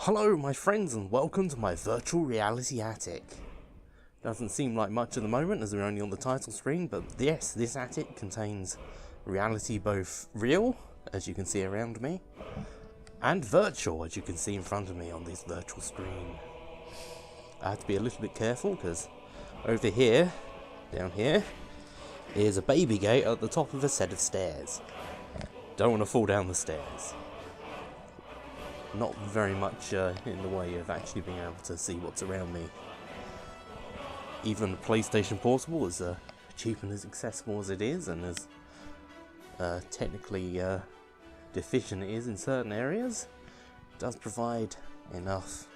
Hello my friends and welcome to my virtual reality attic. Doesn't seem like much at the moment as we're only on the title screen, but yes, this attic contains reality both real, as you can see around me, and virtual, as you can see in front of me on this virtual screen. I have to be a little bit careful because over here, down here, is a baby gate at the top of a set of stairs. Don't want to fall down the stairs. Not very much in the way of actually being able to see what's around me. Even the PlayStation Portable, as cheap and as accessible as it is, and as technically deficient it is in certain areas, does provide enough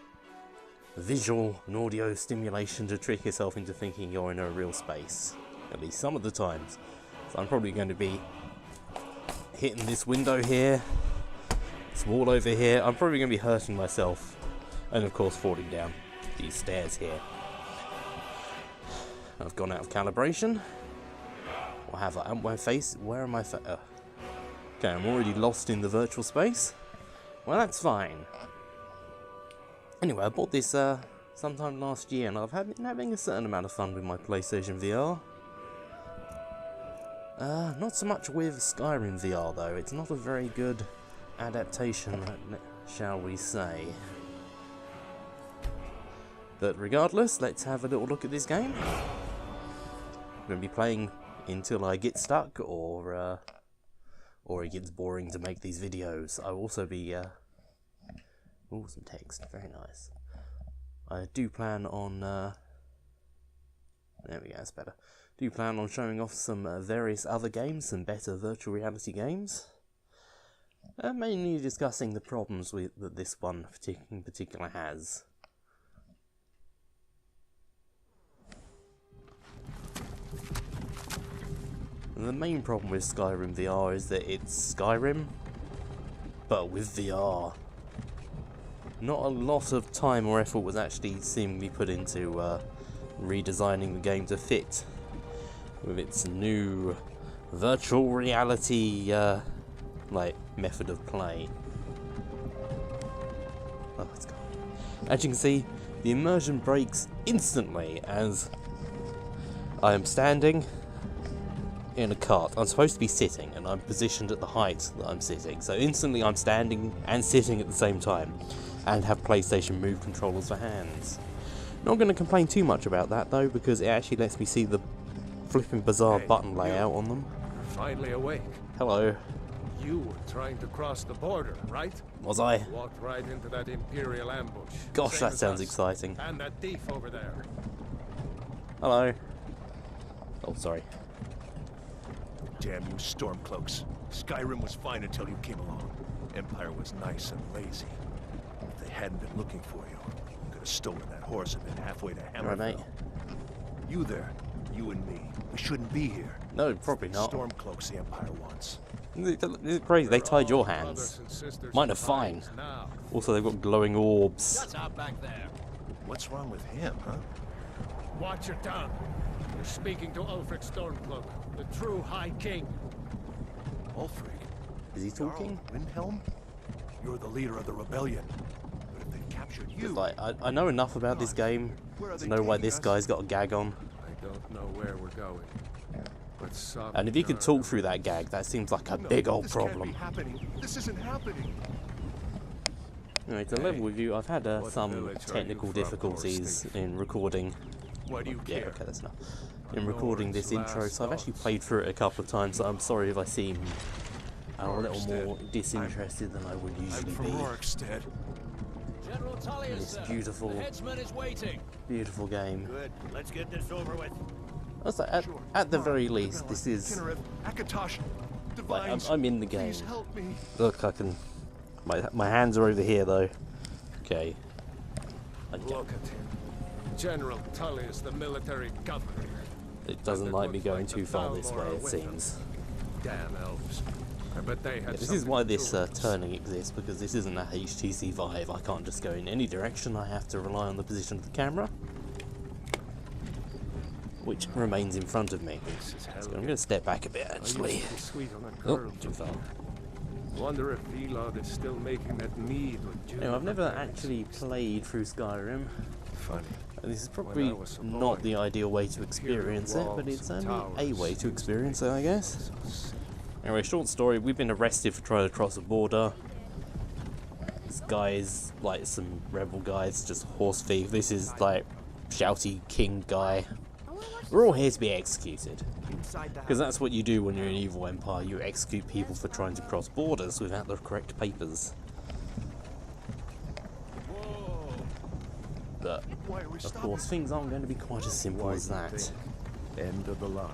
visual and audio stimulation to trick yourself into thinking you're in a real space. At least some of the times. So I'm probably going to be hitting this window here, this wall over here. I'm probably going to be hurting myself, and of course falling down these stairs here. I've gone out of calibration. Or have I? My face? Where am I? Okay, I'm already lost in the virtual space. Well, that's fine. Anyway, I bought this sometime last year, and I've been having a certain amount of fun with my PlayStation VR. Not so much with Skyrim VR though. It's not a very good adaptation, shall we say. But regardless, let's have a little look at this game. I'm going to be playing until I get stuck or it gets boring to make these videos. I'll also be ooh, some text, very nice. I do plan on there we go, that's better. Do plan on showing off some various other games, some better virtual reality games. Mainly discussing the problems that this one in particular has. And the main problem with Skyrim VR is that it's Skyrim, but with VR. Not a lot of time or effort was actually seemingly put into redesigning the game to fit with its new virtual reality method of play. Oh, it's gone. As you can see, the immersion breaks instantly as I am standing in a cart. I'm supposed to be sitting, and I'm positioned at the height that I'm sitting. So instantly I'm standing and sitting at the same time, and have PlayStation Move controllers for hands. Not going to complain too much about that though, because it actually lets me see the flipping bizarre button layout on them. Finally awake. Hello. You were trying to cross the border, right? Was I? Walked right into that Imperial ambush. Gosh, Same that as sounds us. exciting. And that thief over there. Hello. Oh, sorry. Damn you Stormcloaks. Skyrim was fine until you came along. Empire was nice and lazy. If they hadn't been looking for you, you could have stolen that horse and been halfway to Hammerfell. Right, mate. You there, you and me, we shouldn't be here. No, probably not. Stormcloaks the Empire wants. It's crazy, they tied your hands. Mine are fine. Now. Also, they've got glowing orbs. Shut up back there. What's wrong with him, huh? Watch your tongue. You're speaking to Ulfric Stormcloak, the true High King. Ulfric? Is he talking? Windhelm? You're the leader of the rebellion. But if they captured you... Like, I know enough about this game to know why this guy's got a gag on. I don't know where we're going. But And if you could talk through that gag, that seems like a big old problem. This can't be happening. This isn't happening. Anyway, to level with you, I've had some technical difficulties in recording. Why do you Yeah, care? okay, that's enough. In recording this intro, so I've actually played through it a couple of times, so I'm sorry if I seem a little more disinterested than I would I'm usually from be. Rorikstead. General Tullius, This sir. beautiful, The headsman is waiting. beautiful game. Good. Let's get this over with. Also, at the very least, this is Kinnereth, Akatosh, like Divines, I'm in the game. please help me. Look, I can. My hands are over here though. Okay. look at him. General Tullius, the military governor. It doesn't like me going too far this way, it seems. Damn elves. I bet they had This is why this turning exists, because this isn't a HTC Vive. I can't just go in any direction. I have to rely on the position of the camera, which remains in front of me. So I'm going to step back a bit, actually. Oh, too far. Wonder if Vlod is still making that mead with June. Anyway, I've never actually played through Skyrim. Funny. And this is When probably I was a not boy, the ideal way to experience it, but it's only a way to experience it, I guess. Anyway, short story, we've been arrested for trying to cross the border. This guy is like some rebel guys, just horse thief. This is like shouty king guy. We're all here to be executed. Because that's what you do when you're an evil empire. You execute people for trying to cross borders without the correct papers. But, of course, things aren't going to be quite as simple as that. End of the line.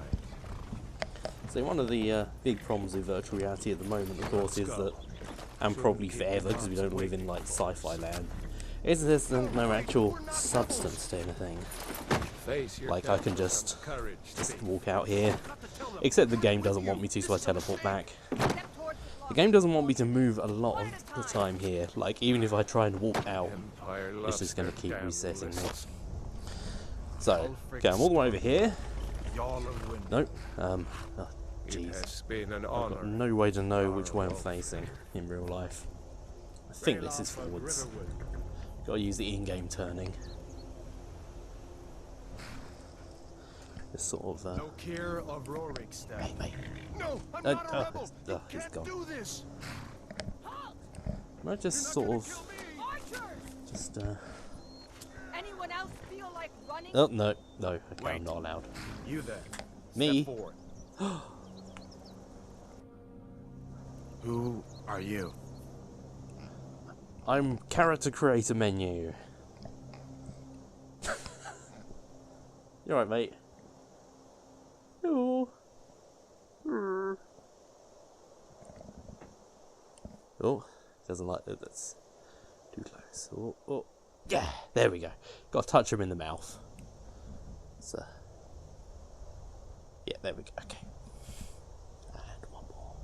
So one of the big problems with virtual reality at the moment, of course, is that, and probably forever, because we don't live in like sci-fi land, is there's no actual substance to anything. Like I can just walk out here, except the game doesn't want me to, so I teleport back. The game doesn't want me to move a lot of the time here. Like even if I try and walk out, it's just going to keep resetting me. So, okay, I'm all the way over here. Nope. Oh, jeez. I've got no way to know which way I'm facing in real life. I think this is forwards. Got to use the in-game turning. This sort of. No care of Rorik's Hey, mate. No, I'm not a rebel. He's gone. Do this. I just sort of. Just Anyone else feel like running? Oh no, okay, I'm not allowed. You there. Me? Step forward. Who are you? I'm character creator menu. You alright, mate? Hello. Oh, doesn't like that. That's too close. Oh, yeah, there we go. Got to touch him in the mouth. So, yeah, there we go. Okay, and one more.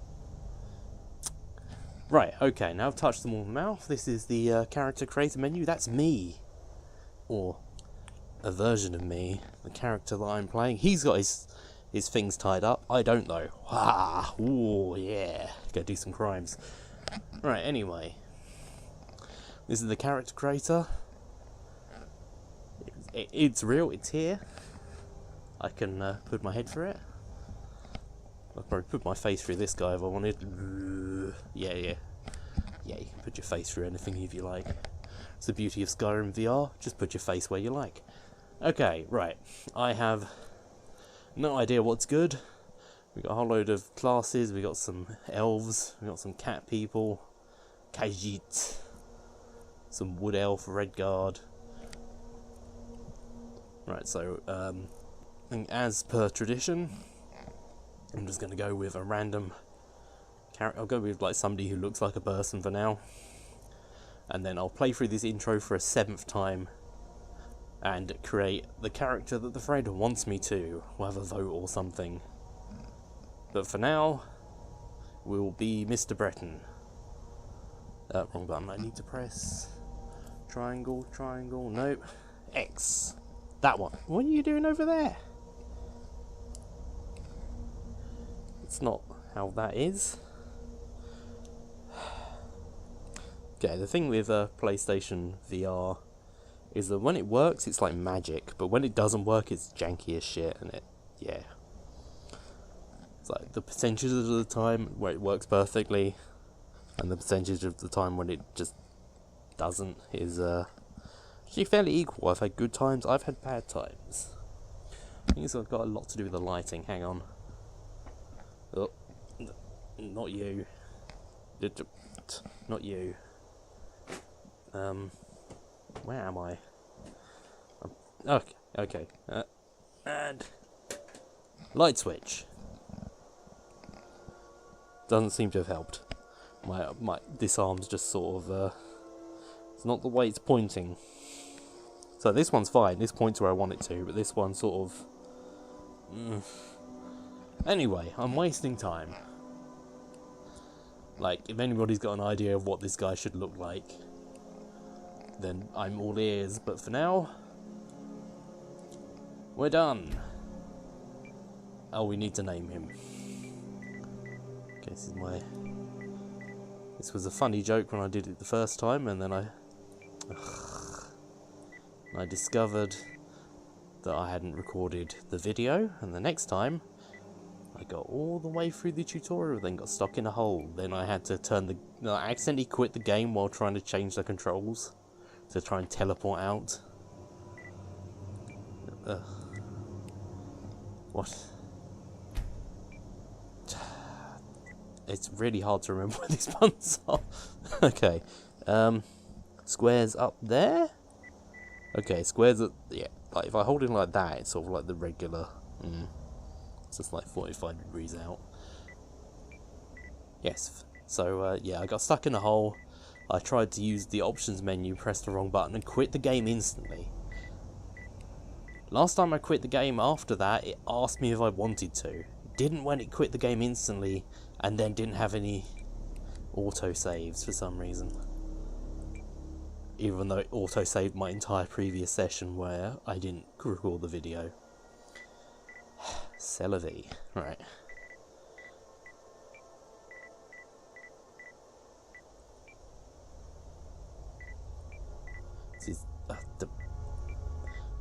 Right. Okay. Now I've touched them all in the mouth. This is the character creator menu. That's me, or a version of me, the character that I'm playing. He's got his things tied up. I don't though. Ah, ooh, yeah. Go do some crimes. Right, anyway. This is the character creator. It's real, it's here. I can put my head through it. I'd probably put my face through this guy if I wanted. Yeah, you can put your face through anything if you like. It's the beauty of Skyrim VR, just put your face where you like. Okay, right. I have no idea what's good. We got a whole load of classes, we got some elves, we got some cat people, Khajiit, some wood elf, red guard. Right, so and as per tradition, I'm just gonna go with a random character. I'll go with like somebody who looks like a person for now. And then I'll play through this intro for a 7th time and create the character that the creator wants me to. We'll have a vote or something. But for now, we'll be Mr. Breton. Wrong button. I need to press triangle, nope. X. That one. What are you doing over there? It's not how that is. Okay, the thing with PlayStation VR is that when it works, it's like magic, but when it doesn't work, it's janky as shit, and yeah. It's like the percentages of the time where it works perfectly, and the percentage of the time when it just doesn't is actually fairly equal. I've had good times, I've had bad times. I think it's got a lot to do with the lighting. Hang on. Oh, not you. Not you. Where am I? Okay. And light switch. Doesn't seem to have helped. This arm's just sort of it's not the way it's pointing. So this one's fine. This points where I want it to, but this one sort of. Anyway, I'm wasting time. Like, if anybody's got an idea of what this guy should look like, then I'm all ears. But for now, we're done. Oh, we need to name him. Okay, this is my text was a funny joke when I did it the first time, and then I discovered that I hadn't recorded the video, and the next time I got all the way through the tutorial, then got stuck in a hole. Then I had to I accidentally quit the game while trying to change the controls to try and teleport out. What? It's really hard to remember what these buttons are. Okay. Squares up there? Okay, squares at... yeah, like if I hold it like that, it's sort of like the regular... it's just like 45 degrees out. Yes. So, yeah, I got stuck in a hole. I tried to use the options menu, pressed the wrong button, and quit the game instantly. Last time I quit the game after that, it asked me if I wanted to. Didn't when it quit the game instantly, and then didn't have any auto-saves for some reason. Even though it auto-saved my entire previous session where I didn't record the video. C'est la vie. Right. This is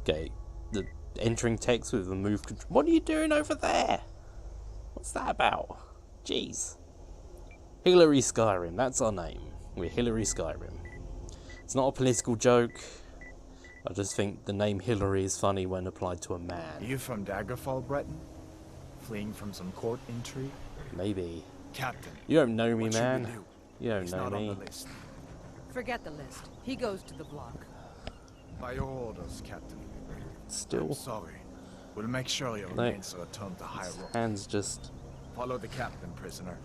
okay. The entering text with the move control. What are you doing over there? What's that about? Jeez. Hillary Skyrim. That's our name. We're Hillary Skyrim. It's not a political joke. I just think the name Hillary is funny when applied to a man. Are you from Daggerfall, Breton? Fleeing from some court intrigue? Maybe. Captain. You don't know me, what man. should we do? You don't He's know not me. on the list. Forget the list. He goes to the block. By your orders, Captain. Still. I'm sorry. We'll make sure your remains are returned to high road. Hands just... Follow the captain, prisoner.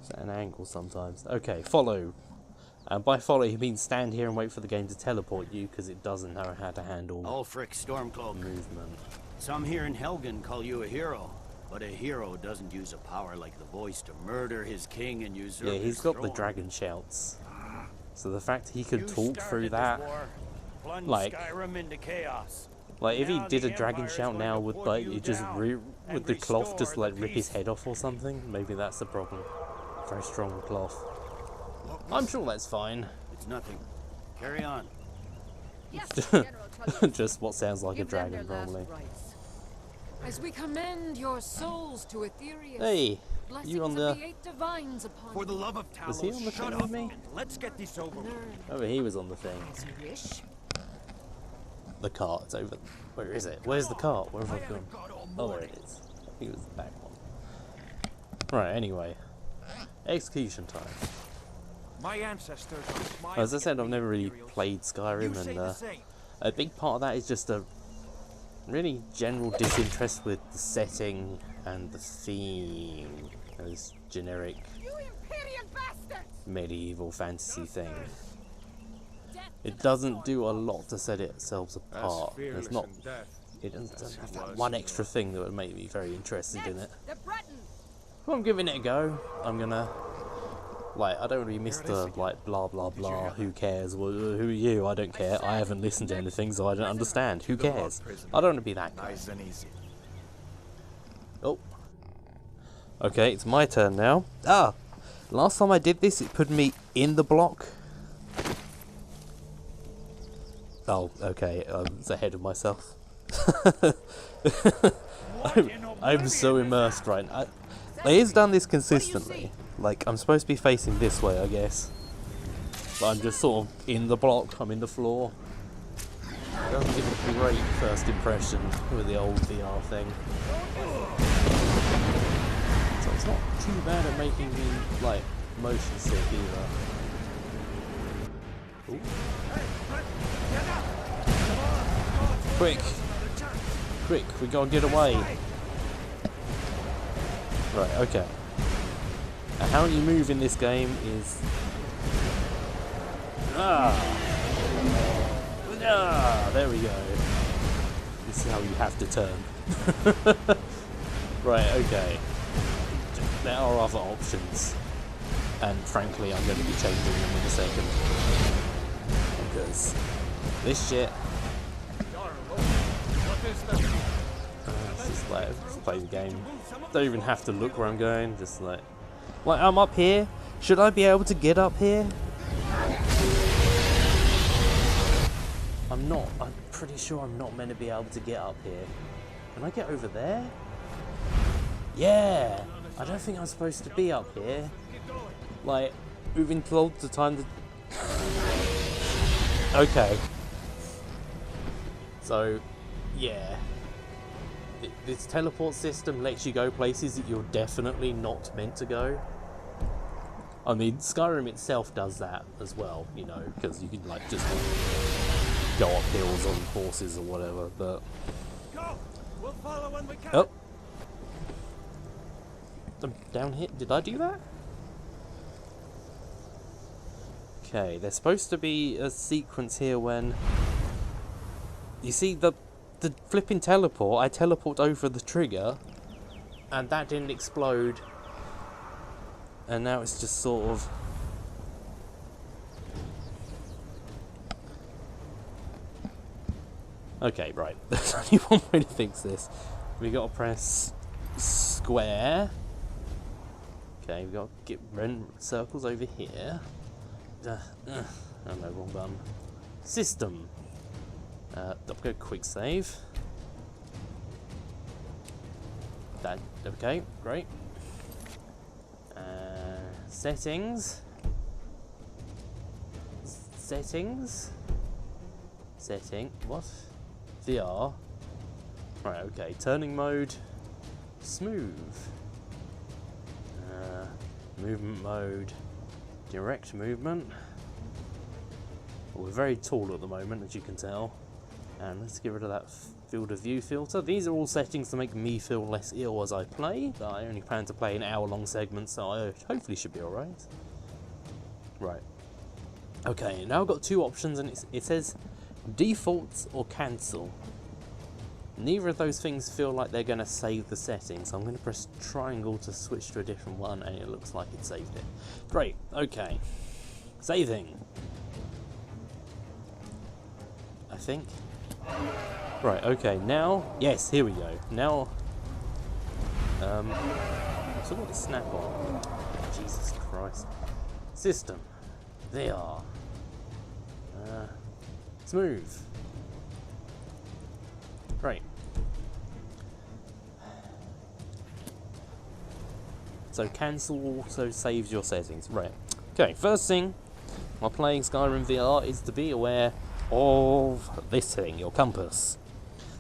It's at an angle sometimes. Okay, follow. And by follow, he means stand here and wait for the game to teleport you, because it doesn't know how to handle Ulfric Stormcloak. movement. Some here in Helgen call you a hero, but a hero doesn't use a power like the voice to murder his king and usurp Yeah, his he's got the throne. dragon shouts. So the fact he could You talk started through this that, war, plunged like- Skyrim into chaos. like if he Now did a the dragon Empire's shout going now, to would put like you you just down with and the cloth just restore like the rip his peace. head off or something? Maybe that's the problem. Very strong cloth. I'm sure that's fine. It's nothing. Carry on. Yes, General Tullius. Just what sounds like Give a them dragon, their last probably. rites. As we commend your souls to Aetherius. Hey, blessings you on of the... the eight divines upon For the you. love of Was he Talos, on the shut thing up with me? and let's get this over with. Learn Oh, he was on the thing. as you wish. The cart's over. Where is it? Where's the cart? Where have I gone? Oh, there it is. I think it was the back one. Right, anyway. Execution time. My ancestors are smiling As I said, at I've me, never really Imperials. played Skyrim, You say and the same. a big part of that is just a really general disinterest with the setting and the theme. This generic You Imperial bastards! medieval fantasy thing. Death It to the doesn't sword. do a lot to set itself As apart. fearless It's not. in death. It doesn't have that was one in extra thing that would make me very interested in it. Next, the Bretons. Well, I'm giving it a go. I'm gonna, like, I don't want to be Mr. like blah blah blah. Who cares? Well, who are you? I don't care. I haven't listened to anything, so I don't understand. Who cares? I don't want to be that guy. Nice and easy. Oh. Okay, it's my turn now. Ah, last time I did this, it put me in the block. Oh, okay. I was ahead of myself. I'm so immersed right now. He's done this consistently. Like, I'm supposed to be facing this way, I guess. But I'm just sort of in the block. I'm in the floor. Doesn't give a great first impression with the old VR thing. So it's not too bad at making me, like, motion sick either. Ooh. Quick! Quick, we gotta get away! Right, okay. Now how you move in this game is... there we go. This is how you have to turn. Right, okay. There are other options. And frankly, I'm going to be changing them in a second. Because this shit... it's just like, just play the game. Don't even have to look where I'm going, just like... Like, I'm up here. Should I be able to get up here? I'm not. I'm pretty sure I'm not meant to be able to get up here. Can I get over there? Yeah! I don't think I'm supposed to be up here. Like, moving towards the time to... Okay. So, yeah. This teleport system lets you go places that you're definitely not meant to go. I mean, Skyrim itself does that as well, you know, because you can, like, just go up hills on horses or whatever, but... Go! We'll follow when we can. Oh! I'm down here. Did I do that? Okay, there's supposed to be a sequence here when... You see, the flipping teleport, I teleport over the trigger, and that didn't explode. And now it's just sort of... Okay, right. There's only one way to fix this. We gotta press square. Okay, we gotta get circles over here. Oh no, wrong button. System. I'll go quick save. That, okay, great. Settings. Settings. Setting. What? VR. Right, okay. Turning mode. Smooth. Movement mode. Direct movement. Well, we're very tall at the moment, as you can tell. And let's get rid of that field of view filter. These are all settings to make me feel less ill as I play. But I only plan to play an hour-long segment, so I hopefully should be alright. Right. Okay, now I've got two options, and it says defaults or cancel. Neither of those things feel like they're going to save the settings, so I'm going to press triangle to switch to a different one, and it looks like it saved it. Great, okay. Saving. I think. Right, okay, now, yes, here we go. Now, so what is snap on? Jesus Christ. System. VR. Smooth. Great. So cancel also saves your settings. Right. Okay, first thing while playing Skyrim VR is to be aware of this thing, your compass.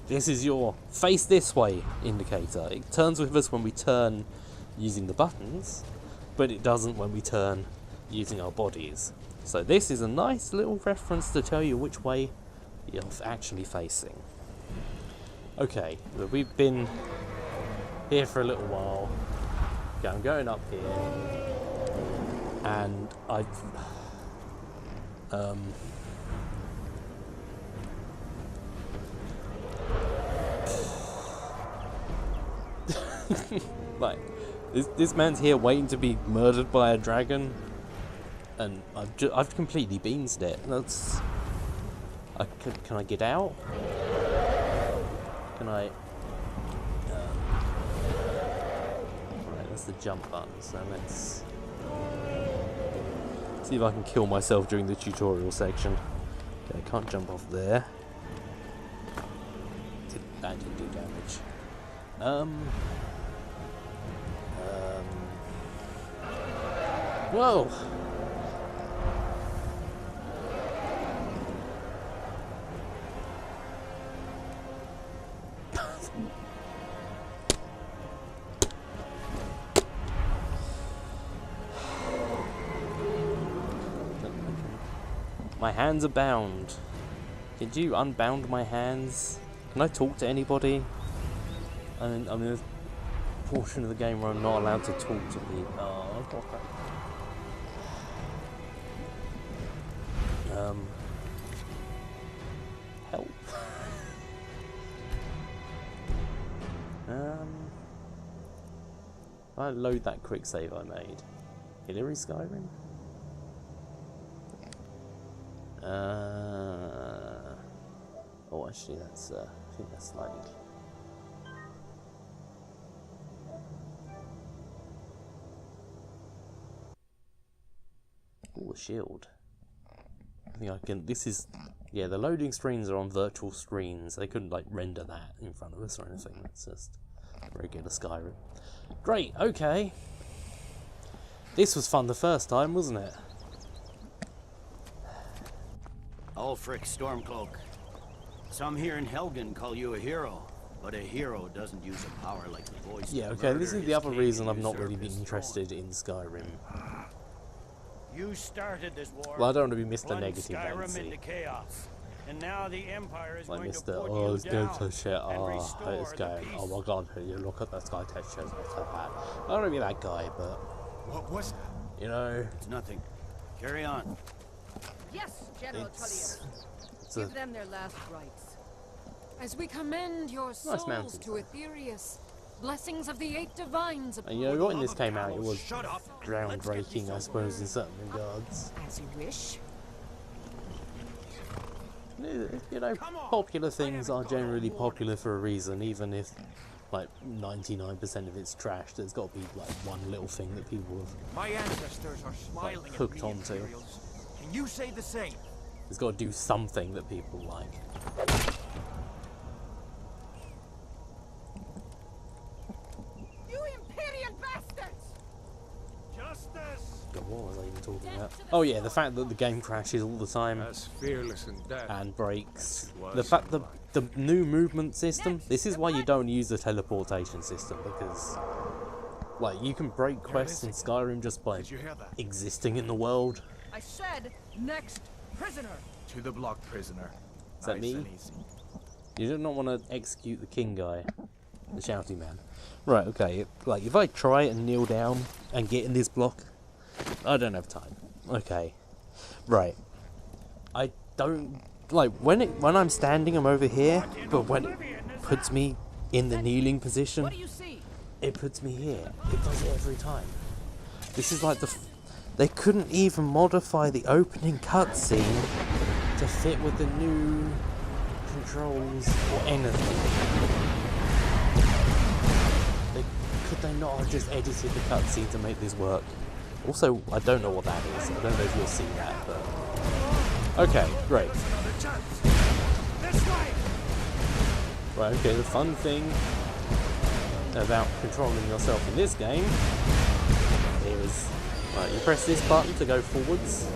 This is your face this way indicator. It turns with us when we turn using the buttons, but it doesn't when we turn using our bodies. So this is a nice little reference to tell you which way you're actually facing. Okay, we've been here for a little while. Okay, I'm going up here, and I've like this man's here waiting to be murdered by a dragon, and I've completely beansed it. That's can I get out? Can I? Right, that's the jump button. So let's see if I can kill myself during the tutorial section. Okay, I can't jump off there. That didn't do damage. Whoa! My hands are bound. Did you unbound my hands? Can I talk to anybody? I'm in a portion of the game where I'm not allowed to talk to people. Oh, okay. Help. I load that quick save I made. Hillary Skyrim? Oh, actually, that's. I think that's slightly. shield. I think I can. This is. Yeah, the loading screens are on virtual screens. They couldn't, like, render that in front of us or anything. That's just regular Skyrim. Great, okay. This was fun the first time, wasn't it? Ulfric Stormcloak. Some here in Helgen call you a hero, but a hero doesn't use a power like the voice. Yeah, to okay, murder this is his the other king reason and I've not usurp really been his interested throne. in Skyrim. You started this war. Well, I don't want to be Mr. plunged Negative Skyrim Nancy. into chaos. And now the Empire is Like going Mr. to put Oh, you it's down good to shit. and Oh, restore it's the going. peace. Oh my god, you look at that sky texture. It's so bad. I don't want to be that guy, but. What was... You know. It's nothing. Carry on. Yes, General It's. Tullius. It's Give a. them their last rites. As we commend your souls mountain to side. Aetherius, blessings of the 8 divines upon And you know, when this came out, it was Shut up. groundbreaking, I suppose, in certain regards. as you wish. You know, popular things are generally popular for a reason, even if, like, 99% of it's trash. There's got to be, like, one little thing that people have. My ancestors are smiling hooked at me, onto. Imperials. Can you say the same? There's got to do something that people like. You Imperial bastards! Justice! God, what was I even talking about? Oh yeah, the fact that the game crashes all the time As fearless in death. and breaks. It was The fact in the new movement system. This is why you don't use the teleportation system, because like you can break quests in Skyrim just by Did you hear that? existing in the world. I said, next prisoner. To the block, prisoner. Is that me? and easy. You do not want to execute the king guy, the shouty man. Right, okay. Like if I try and kneel down and get in this block, I don't have time. Okay. Right. I don't like when I'm standing I'm over here, but when it puts me in the kneeling position, What do you see? it puts me here. It does it every time. This is like they couldn't even modify the opening cutscene to fit with the new controls or anything. Could they not have just edited the cutscene to make this work? Also, I don't know what that is. I don't know if you'll see that, but... Okay, great. Right, okay, the fun thing about controlling yourself in this game is... Right, you press this button to go forwards.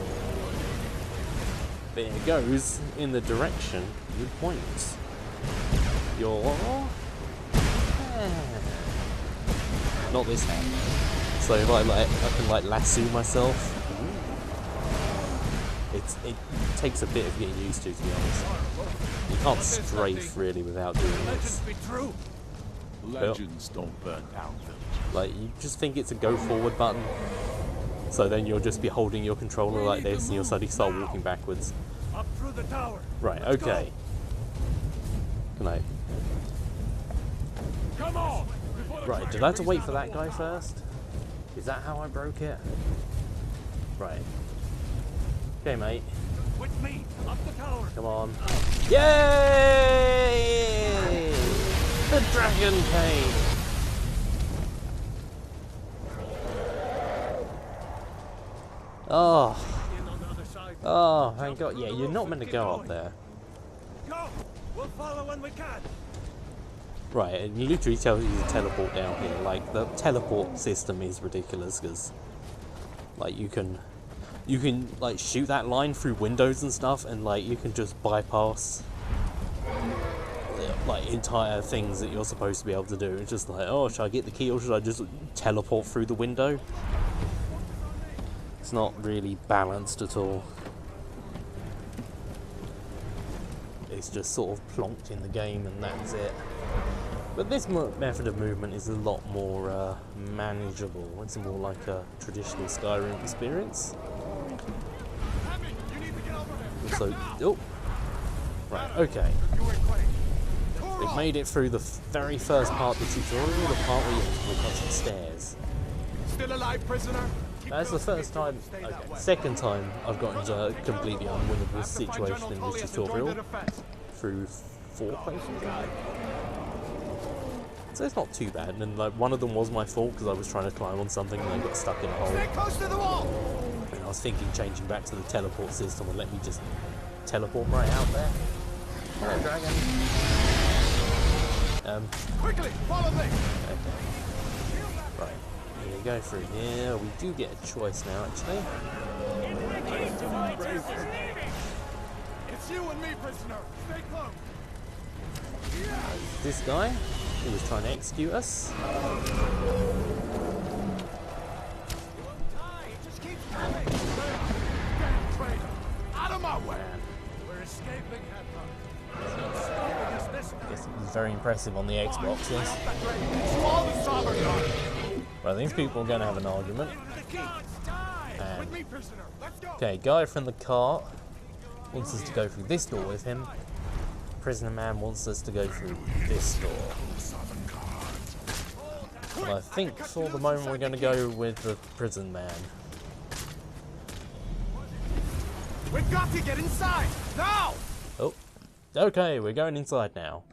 But it goes in the direction you point. Your... Not this hand. So if I can like lasso myself. It takes a bit of getting used to be honest. You can't strafe really without doing this. Be true. Legends don't burn out. Like you just think it's a go forward button. So then you'll just be holding your controller like this and you'll suddenly start walking backwards. Up through the tower. Right, okay. Can I... Come on. Right, did I have to wait for that guy first? Is that how I broke it? Right. Okay, mate. With me. Up the tower. Come on. Yay! The dragon came! Oh. In on the other side. Oh, thank God. Yeah, you're not meant to go up there. Go. We'll follow when we can. Right, and you literally tells you to teleport down here. Like, the teleport system is ridiculous, because, like, you can, like, shoot that line through windows and stuff, and, like, you can just bypass, like, entire things that you're supposed to be able to do. It's just like, oh, should I get the key, or should I just teleport through the window? It's not really balanced at all. It's just sort of plonked in the game, and that's it. But this method of movement is a lot more manageable. It's more like a traditional Skyrim experience. So, oh, right, okay. We've made it through the very first part of the tutorial, the part where you have to walk up some stairs. Still alive, prisoner? That's the first time, okay, second time I've got into a completely unwinnable situation in this tutorial. Through 4 places. So it's not too bad, and like one of them was my fault because I was trying to climb on something and I got stuck in a hole. Stay close to the wall! And I was thinking changing back to the teleport system would let me just teleport right out there. Hello, dragon. Quickly, follow me. Okay. Right. Here we go through here. We do get a choice now, actually. It's you and me, prisoner. Stay close. This guy who was trying to execute us. Out of my way. We're escaping, Headhunter. Yes, he's very impressive on the Xbox. Yes. Swallow the sovereign guard. Well, these people are going to have an argument. With me, prisoner. Let's go. Okay, guy from the cart wants us to go through this door with him. Prisoner man wants us to go through this door. Well, I think for the moment we're going to go with the prison man. We've got to get inside now. Oh, okay, we're going inside now.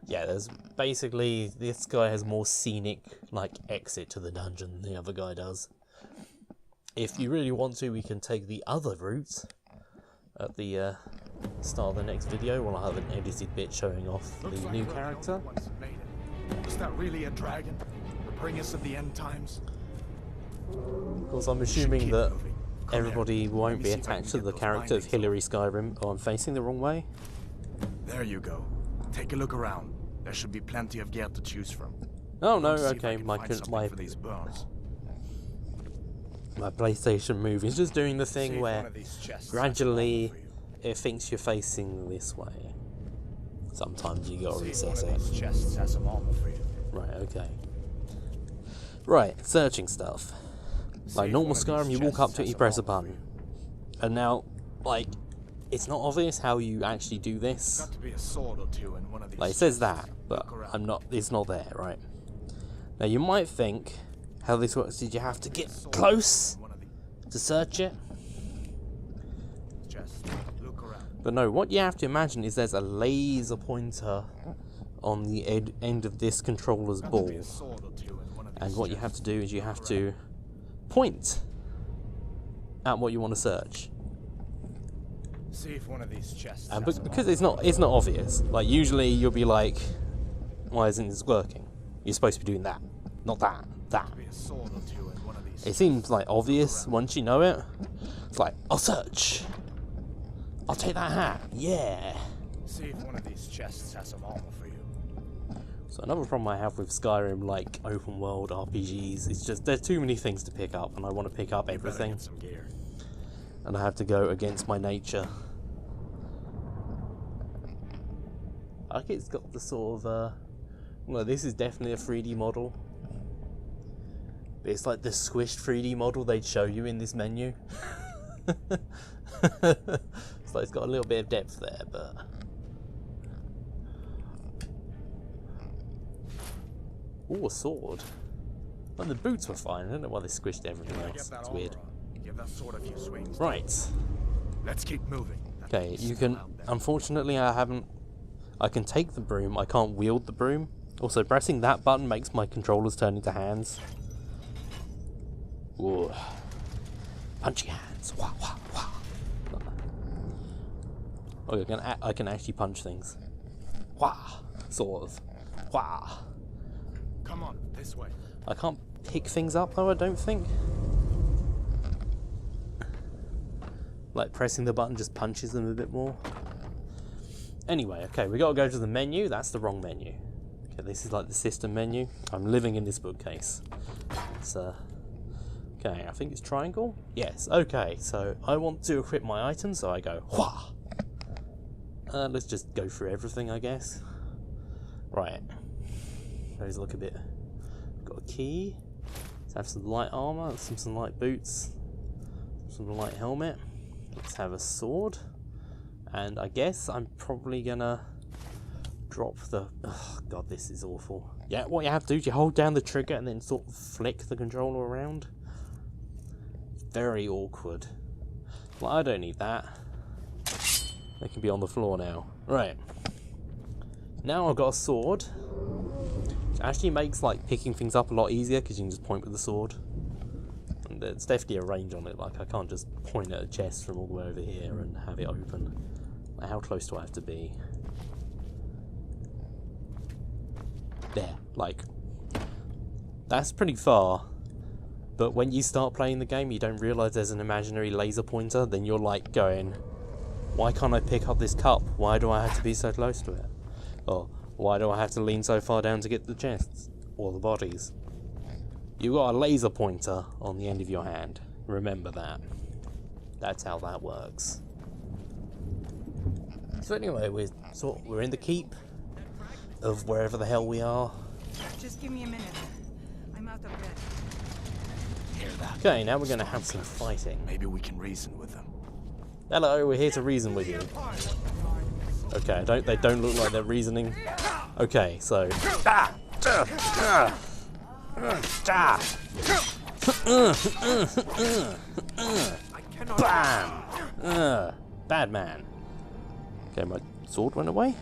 Yeah, there's basically, this guy has more scenic, like, exit to the dungeon than the other guy does. If you really want to, we can take the other route at the start of the next video. We'll have an edited bit showing off the new character. Is that really a dragon? The bringers of the end times? Of course, I'm assuming that everybody won't be attached to the character of Hillary Skyrim. Oh, I'm facing the wrong way. There you go. Take a look around. There should be plenty of gear to choose from. Oh no, See if I okay, can my find something for these burns. PlayStation Move is just doing the See thing if where one of these chests gradually has a hole it thinks you're facing this way. Sometimes you gotta for you. recess See if one it. of these chests has some armor for you. Right, okay. Right, searching stuff. Like if normal one of Skyrim, these you walk up chests to it, has you some press a armor for button. And now, like, it's not obvious how you actually do this. Got to be a sword or two in one of these. Like, it says chests. that, but Look around. it's not there, right? Now, you might think how this works. Did you have to get close One of these to search it? chests. Look around. But no, what you have to imagine is there's a laser pointer on the end of this controller's Got to ball. be a sword or two in one of these And what you have chests. to do is you have to point at what you want to search. See if one of these chests. And has some because armor. it's not obvious. Like usually you'll be like, why isn't this working? You're supposed to be doing that, not that. That. Be a sword or two in one of these. It seems like obvious once you know it. It's like, I'll search. I'll take that hat. Yeah. See if one of these chests has some armor for you. So another problem I have with Skyrim, like open world RPGs, is just there's too many things to pick up, and I want to pick up You better everything, get some gear. and I have to go against my nature. I think it's got the sort of, well, this is definitely a 3D model. But it's like the squished 3D model they'd show you in this menu. So it's got a little bit of depth there, but... Ooh, a sword. Well, the boots were fine. I don't know why they squished everything Gotta else. get that It's armor weird. on. Give that sword a few swings. Right. Let's keep moving. That Okay, thing's you still can... out there. Unfortunately, I can take the broom. I can't wield the broom. Also, pressing that button makes my controllers turn into hands. Ooh. Punchy hands. Wah, wah, wah. Okay, I can actually punch things. Wah. Sort of. Wah. Come on, this way. I can't pick things up though, I don't think. Like pressing the button just punches them a bit more. Anyway, okay, we gotta go to the menu. That's the wrong menu. Okay, this is like the system menu. I'm living in this bookcase. It's okay, I think it's triangle. Yes, okay, so I want to equip my items, so I go wha. Let's just go through everything, I guess. Right. Those look a bit. Got a key. Let's have some light armor, some light boots, some light helmet. Let's have a sword. And I guess I'm probably gonna drop the... Oh god, this is awful. Yeah, what you have to do is you hold down the trigger and then sort of flick the controller around. Very awkward. Well, I don't need that. They can be on the floor now. Right. Now I've got a sword. It actually makes like picking things up a lot easier because you can just point with the sword. And there's definitely a range on it. Like, I can't just point at a chest from all the way over here and have it open. Like, how close do I have to be? There, like, that's pretty far. But when you start playing the game, you don't realise there's an imaginary laser pointer. Then you're like going, why can't I pick up this cup? Why do I have to be so close to it? Or why do I have to lean so far down to get the chests or the bodies? You got a laser pointer on the end of your hand. Remember that. That's how that works. So anyway, we're in the keep of wherever the hell we are. Just give me a minute. I'm out of bed. Hear that? Okay, now we're going to have some fighting. Maybe we can reason with them. Hello, we're here to reason with you. Okay, they don't look like they're reasoning. Okay, so bam! Bad man. Okay, my sword went away.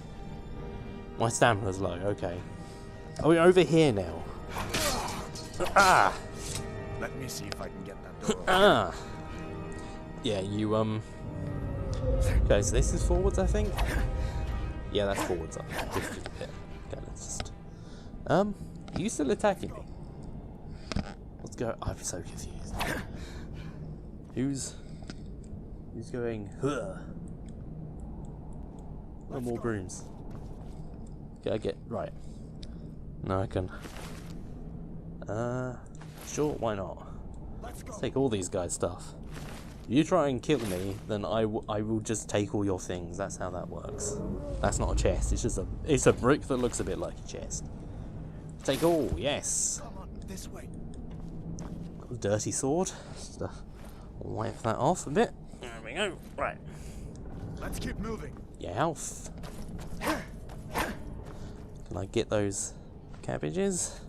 My stamina's low. Okay. Are we over here now? Let me see if I can get that door open. Yeah, you Okay, so this is forwards, I think. Yeah, that's forwards. Okay, let's just. Are you still attacking me? Let's go. I'm so confused. Who's going? Huh? No more brooms. Okay, I get right. No, I can. Sure, why not? Let's take all these guys' stuff. You try and kill me, then I will just take all your things. That's how that works. That's not a chest. It's just a brick that looks a bit like a chest. Take all, yes. Come on, this way. Got a dirty sword. Just wipe that off a bit. There we go. Right. Let's keep moving. Yeah, health. Can I get those cabbages?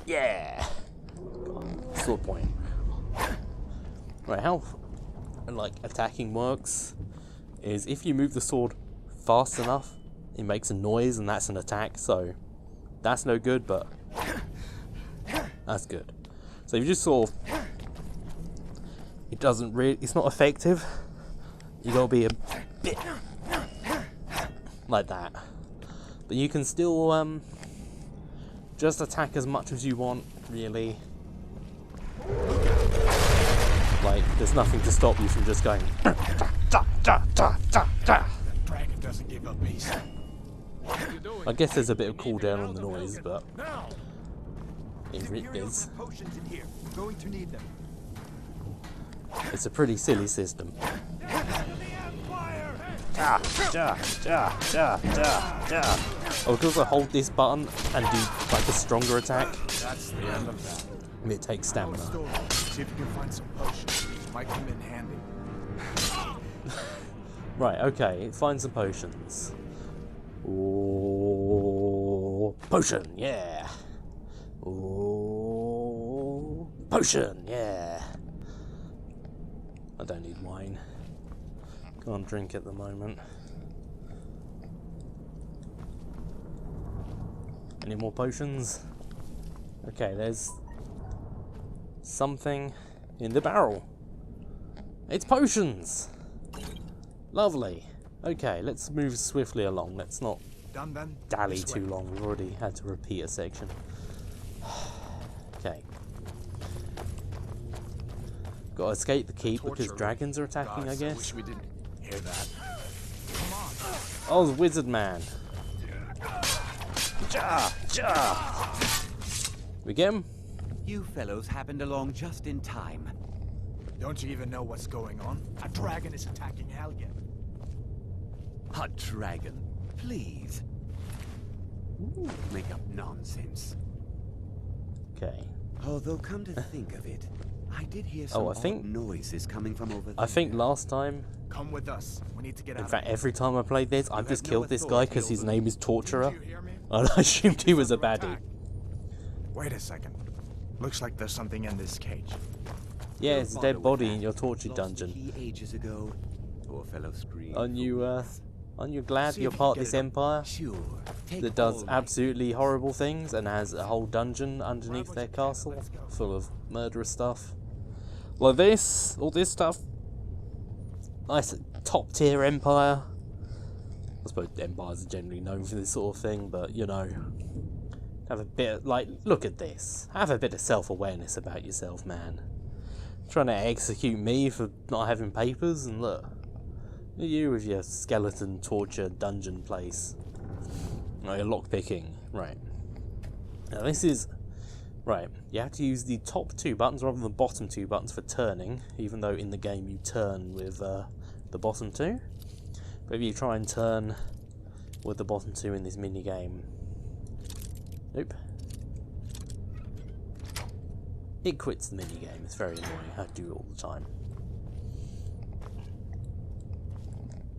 Yeah. Sword point. Right, how like attacking works is if you move the sword fast enough, it makes a noise and that's an attack. So that's no good, but that's good. So if you just sort of, it doesn't really, it's not effective. You gotta be a bit like that, but you can still just attack as much as you want, really. Like, there's nothing to stop you from just going. That dragon doesn't give up easy. I guess there's a bit of cooldown on the noise, but it is. Potions in here. I'm going to need them. It's a pretty silly system. Oh, because I hold this button and do like a stronger attack, That's the end of that. and it takes stamina. See if you can find some potions. Might come in handy. Right, okay, find some potions. Ooh, potion, yeah. Ooh, potion, yeah. I don't need wine. Can't drink at the moment. Any more potions? Okay, there's something in the barrel. It's potions! Lovely. Okay, let's move swiftly along. Let's not Done then? dally This too way. long. We've already had to repeat a section. Okay. Gotta escape the keep because dragons are attacking, I Gods, guess. wish we didn't hear that. Oh, the wizard man. Ja! Ja! We get him? You fellows happened along just in time. Don't you even know what's going on? A dragon is attacking Helgen. A dragon, please. Make up nonsense. Okay. Although, come to think of it, I did hear some I odd think- noises coming from over there. I think last time, Come with us. We need to get out. in fact every time I played this, I've just have no killed this guy because his authority name is Torturer. Did you hear me? And I assumed he was a baddie. Wait a second. Looks like there's something in this cage. Yeah, Your it's a father dead was body back. in your tortured Lost the dungeon. key ages ago. Poor fellow screamed. And for you, weeks. Aren't you glad See you're if you part can of this get it. empire Sure. Take that does all my absolutely horrible things and has a whole dungeon underneath their castle full of murderous stuff? Like this, all this stuff. Nice top tier empire. I suppose empires are generally known for this sort of thing, but you know, have a bit, like, look at this. Have a bit of self-awareness about yourself, man. Trying to execute me for not having papers, and look at you with your skeleton torture dungeon place. Oh, you're lockpicking. Right. Now this is... Right, you have to use the top 2 buttons rather than the bottom 2 buttons for turning, even though in the game you turn with the bottom 2. But if you try and turn with the bottom 2 in this minigame... Nope. It quits the minigame. It's very annoying. I do it all the time.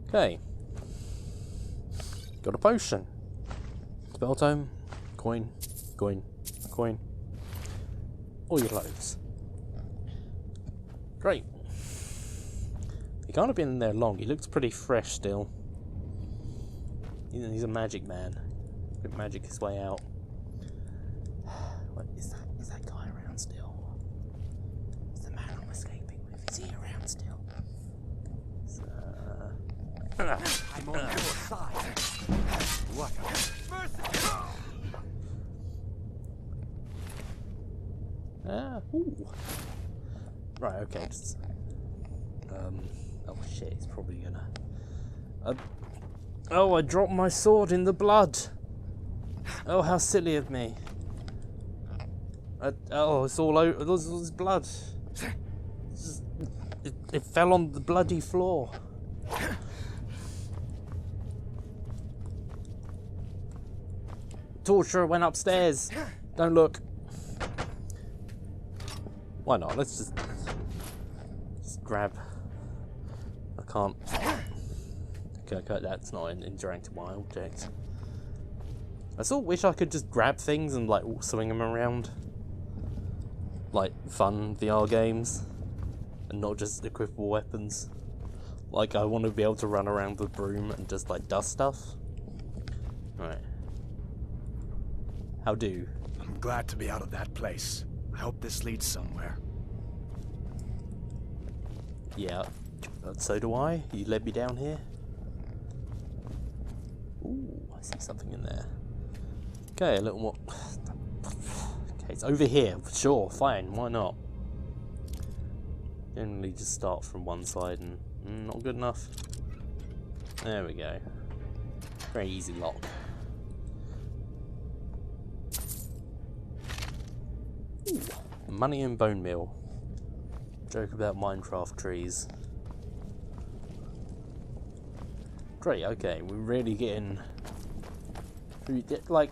Okay. Got a potion. Spell tome. Coin. Coin. Coin. All your loaves. Great. He can't have been in there long. He looks pretty fresh still. He's a magic man. Could magic his way out. What is that? Is that guy around still? Is the man I'm escaping with? Is he around still? I'm on your side. What? Ooh. Right, okay. Just, oh shit, he's probably gonna... oh, I dropped my sword in the blood! Oh, how silly of me. Oh, it's all over. There's blood. It fell on the bloody floor. Torturer went upstairs. Don't look. Why not? Let's just grab. I can't. Okay, that's not an interactable object. I sort of wish I could just grab things and like swing them around, like fun VR games, and not just equipable weapons. Like I want to be able to run around with a broom and just like dust stuff. Right. How do? I'm glad to be out of that place. I hope this leads somewhere. Yeah, so do I. You led me down here. Ooh, I see something in there. Okay, a little more. Okay, it's over here. Sure, fine, why not? Generally just start from one side and not good enough. There we go. Very easy lock. Ooh, money and bone meal. Joke about Minecraft trees. Great, okay, we're really getting... Like,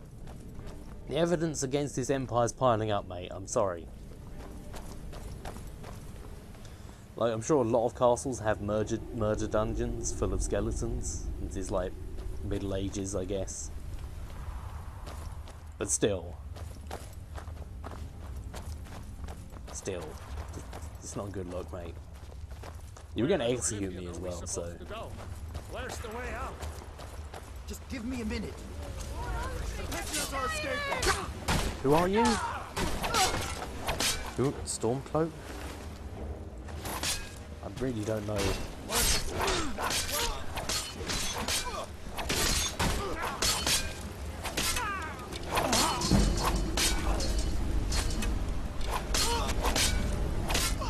the evidence against this empire's piling up, mate, I'm sorry. Like, I'm sure a lot of castles have murder dungeons full of skeletons. This is like Middle Ages, I guess. But still. It's not a good look, mate. You were going to execute me as well, so... Where's the way out? Just give me a minute. Who are you? Who? Stormcloak? I really don't know.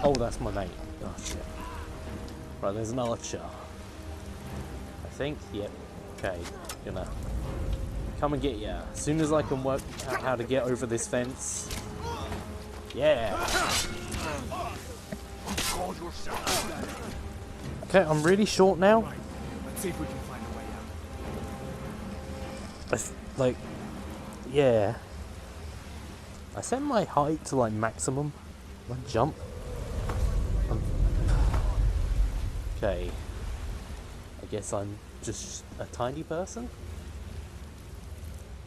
Oh, that's my mate. Oh, shit. Right, there's an archer. I think, yep. Okay, gonna come and get ya. As soon as I can work out how to get over this fence. Yeah. Okay, I'm really short now. Right. Let's see if we can find a way out. Like, yeah. I set my height to like maximum. My jump. Okay. I guess I'm just a tiny person.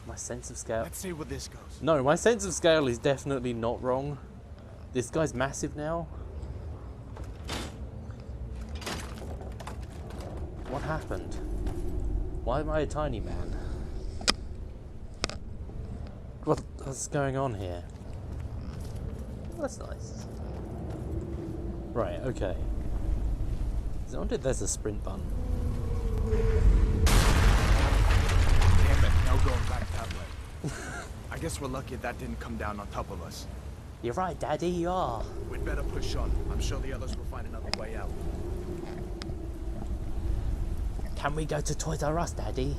My sense of scale. Let's see where this goes. No, my sense of scale is definitely not wrong. This guy's massive now. What happened? Why am I a tiny man? What's going on here? That's nice. Right, okay. I wonder if there's a sprint button. Damn it, no going back that way. I guess we're lucky that didn't come down on top of us. You're right, Daddy, you are. We'd better push on. I'm sure the others will find another way out. Can we go to Toys R Us, Daddy?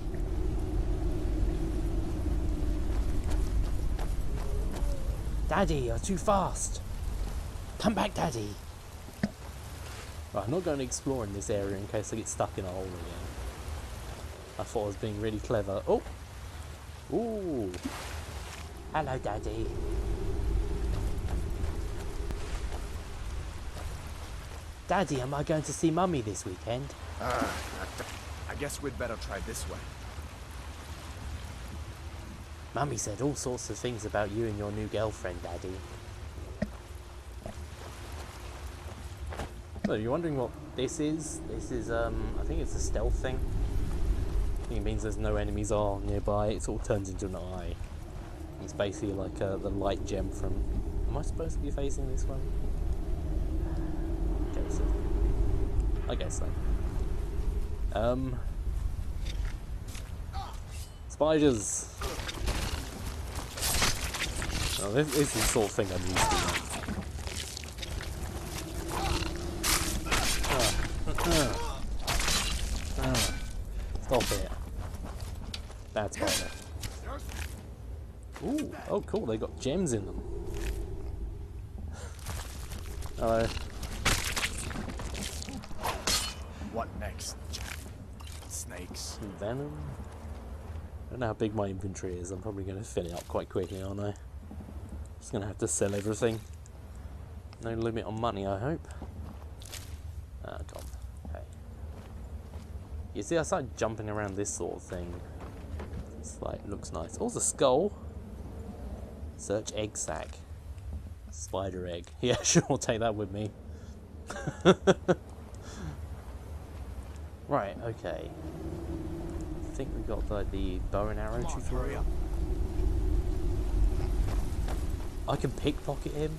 Daddy, you're too fast. Come back, Daddy. Right, I'm not going to explore in this area in case I get stuck in a hole again. I thought I was being really clever. Oh! Ooh! Hello, Daddy. Daddy, am I going to see Mummy this weekend? I guess we'd better try this way. Mummy said all sorts of things about you and your new girlfriend, Daddy. So, you're wondering what this is? This is, I think it's a stealth thing. I think it means there's no enemies are nearby. It sort of turns into an eye. It's basically like the light gem from... Am I supposed to be facing this way? I guess so. Spiders! Oh, this is the sort of thing I'm used to. Stop it. Bad spider. Ooh, oh cool, they got gems in them. Hello. What next, Jack? Snakes. Venom? I don't know how big my inventory is. I'm probably going to fill it up quite quickly, aren't I? Just going to have to sell everything. No limit on money, I hope. Tom. Okay. You see, I started jumping around this sort of thing. It's like, looks nice. Oh, the skull. Search egg sac. Spider egg. Yeah, sure, I'll take that with me. Right, okay. I think we got like the bow and arrow tutorial. I can pickpocket him.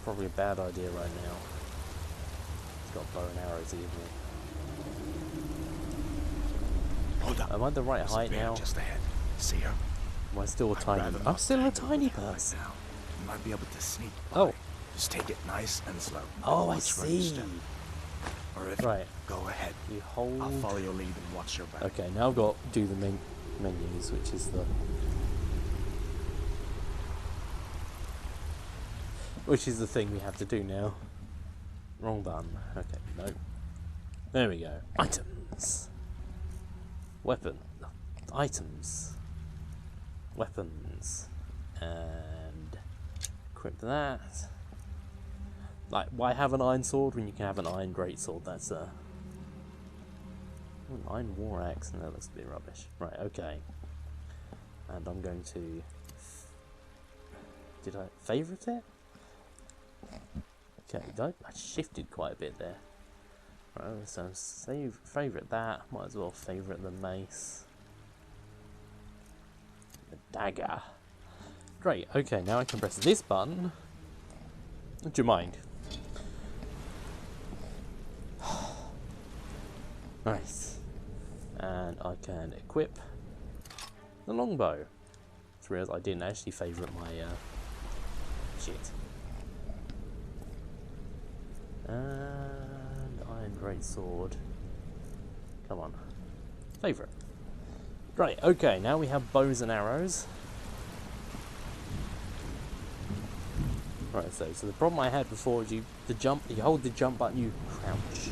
Probably a bad idea right now. He's got bow and arrows, isn't he? Hold up. Am I the right height now? Just ahead. See her? Am I still a tiny? I'm still a tiny person. Now, you might be able to sneak by. Oh. Just take it nice and slow. Oh, I Watch where you see. step. Or if Right. go ahead. You hold. I'll follow your lead and watch your back. Okay, now I've got to do the menus, which is the thing we have to do now. Wrong button. Okay, no. There we go. Items. Weapon. Items. Weapons. And equip that. Like, why have an iron sword when you can have an iron greatsword? That's a... an iron war axe. No, that's a bit rubbish. Right, okay. And I'm going to... Did I favourite it? Okay, I shifted quite a bit there. Right, so favourite that. Might as well favourite the mace. The dagger. Great, okay, now I can press this button. Do you mind? Nice. And I can equip the longbow. Just realised I didn't actually favourite my shit. And iron greatsword. Come on. Favourite. Right, okay, now we have bows and arrows. Right, so the problem I had before is you hold the jump button, you crouch.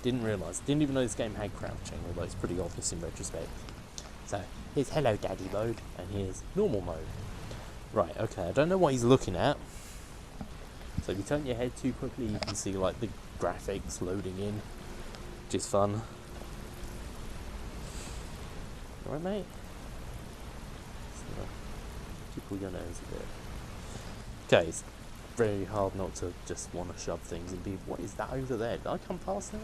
Didn't realise, didn't even know this game had crouching, although it's pretty obvious in retrospect. So, here's Hello Daddy mode, and here's normal mode. Right, okay, I don't know what he's looking at. So if you turn your head too quickly, you can see like the graphics loading in, which is fun. Alright, mate? So, tickle your nose a bit. Okay, it's very hard not to just want to shove things and be, what is that over there? Did I come past there?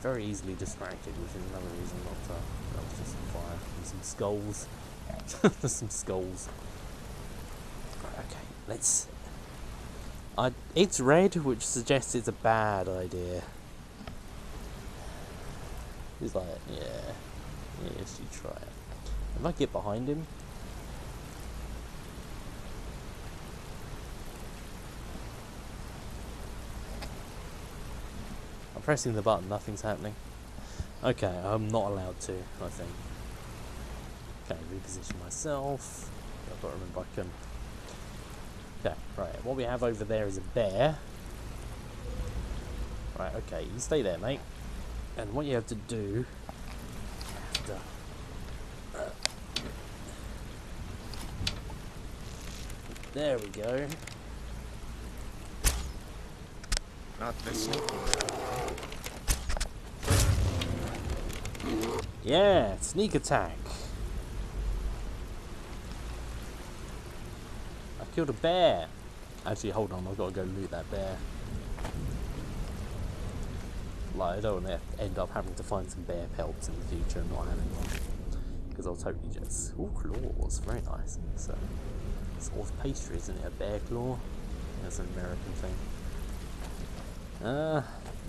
very easily distracted, which is another reason not to. That was just some fire and some skulls. There's some skulls. Right, okay, let's. It's red, which suggests it's a bad idea. He's like, yeah, yes, you try it. If I get behind him. I'm pressing the button, nothing's happening. Okay, I'm not allowed to, I think. Okay, reposition myself. I've got to remember I can. Okay, right, what we have over there is a bear. Right, okay, you stay there, mate. And what you have to do... there we go. Not this sneaky. Yeah, sneak attack. I killed a bear. Actually, hold on, I've got to go loot that bear. Like, I don't want to end up having to find some bear pelts in the future and not having one. Because I'll totally just... ooh, claws, very nice. It's sort of pastry, isn't it? A bear claw? That's an American thing.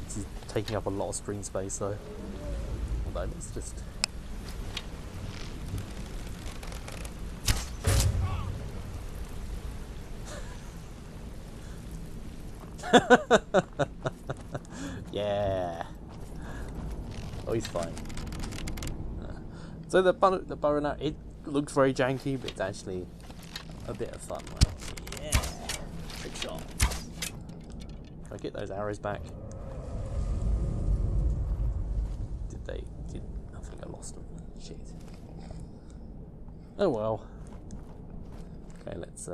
This is taking up a lot of screen space though. Although, let's just... yeah. Oh, he's fine. So the bow and arrow, it looks very janky, but it's actually a bit of fun. Like, yeah, trick shot. Can I get those arrows back? I think I lost them. Shit. Oh well. Okay, let's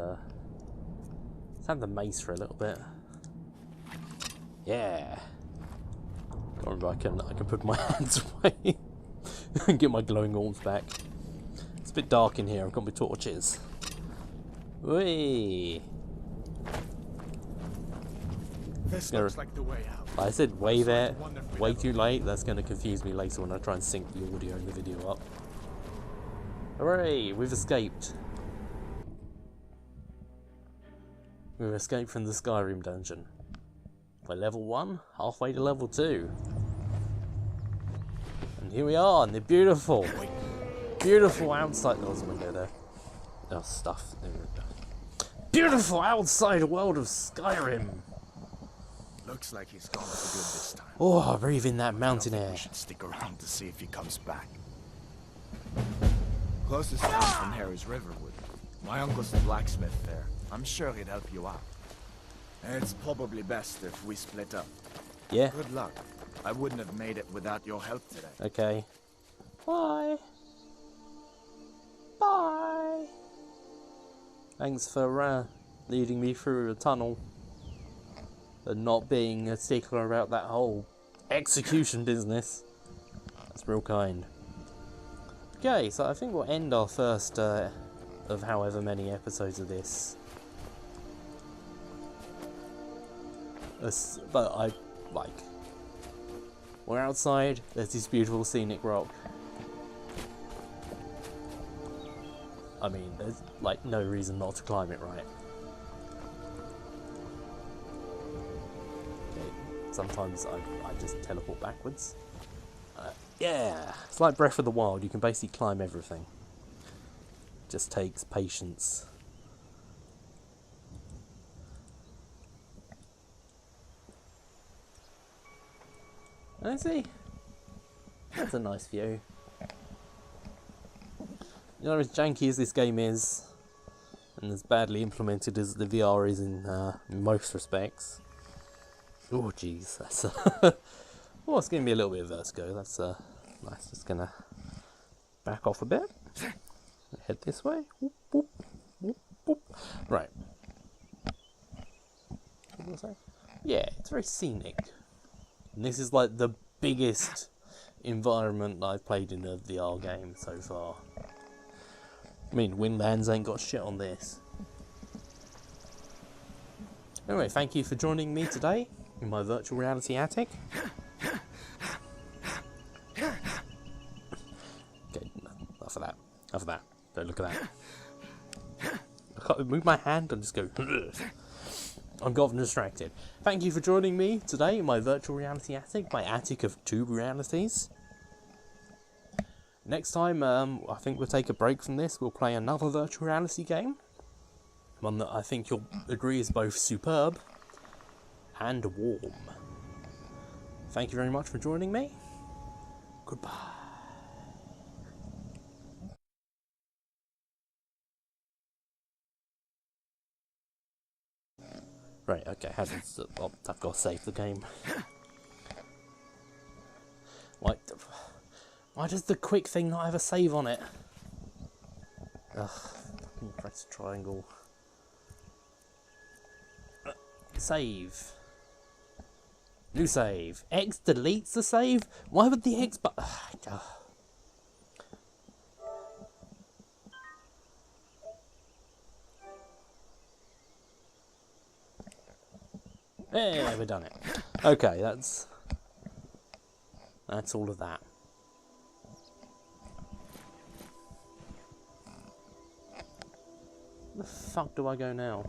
have the mace for a little bit. Yeah. Can't remember, I can put my hands away and get my glowing orbs back. It's a bit dark in here. I've got my torches. Whee! This looks like the way out. I said way there, way too late. That's going to confuse me later when I try and sync the audio and the video up. Hooray! We've escaped. We've escaped from the Skyrim dungeon. By level 1, halfway to level 2. And here we are, and the beautiful outside. There was a window there. Oh, stuff. There we go. Beautiful outside world of Skyrim. Looks like he's gone for good this time. Oh, breathe in that mountain air. We should stick around to see if he comes back. Closest town from here is Riverwood. My uncle's a blacksmith there. I'm sure he'd help you out. It's probably best if we split up. Yeah. Good luck. I wouldn't have made it without your help today. Okay. Bye. Bye. Thanks for leading me through a tunnel. And not being a stickler about that whole execution business. That's real kind. Okay, so I think we'll end our first of however many episodes of this. But we're outside, there's this beautiful scenic rock. I mean, there's like no reason not to climb it, right? Okay, sometimes I just teleport backwards. Yeah, it's like Breath of the Wild, you can basically climb everything. Just takes patience. I see. That's a nice view. You know, as janky as this game is, and as badly implemented as the VR is in most respects. Oh, jeez, that's oh, it's giving me a little bit of vertigo. That's nice. Just gonna back off a bit. Head this way. Whoop, whoop, whoop, whoop. Right. What was I saying? Yeah, it's very scenic. And this is like the biggest environment I've played in a VR game so far. I mean, Windlands ain't got shit on this. Anyway, thank you for joining me today in my virtual reality attic. Don't look at that. I can't move my hand and just go. I'm gotten distracted. Thank you for joining me today in my virtual reality attic, my attic of 2 realities. Next time, I think we'll take a break from this. We'll play another virtual reality game. One that I think you'll agree is both superb and warm. Thank you very much for joining me. Goodbye. Right, okay, I've got to save the game. Why does the quick thing not have a save on it? Ugh, press triangle. Save. New save. X deletes the save? Why would the X button... Hey, we've done it. Okay, that's all of that. Where the fuck do I go now?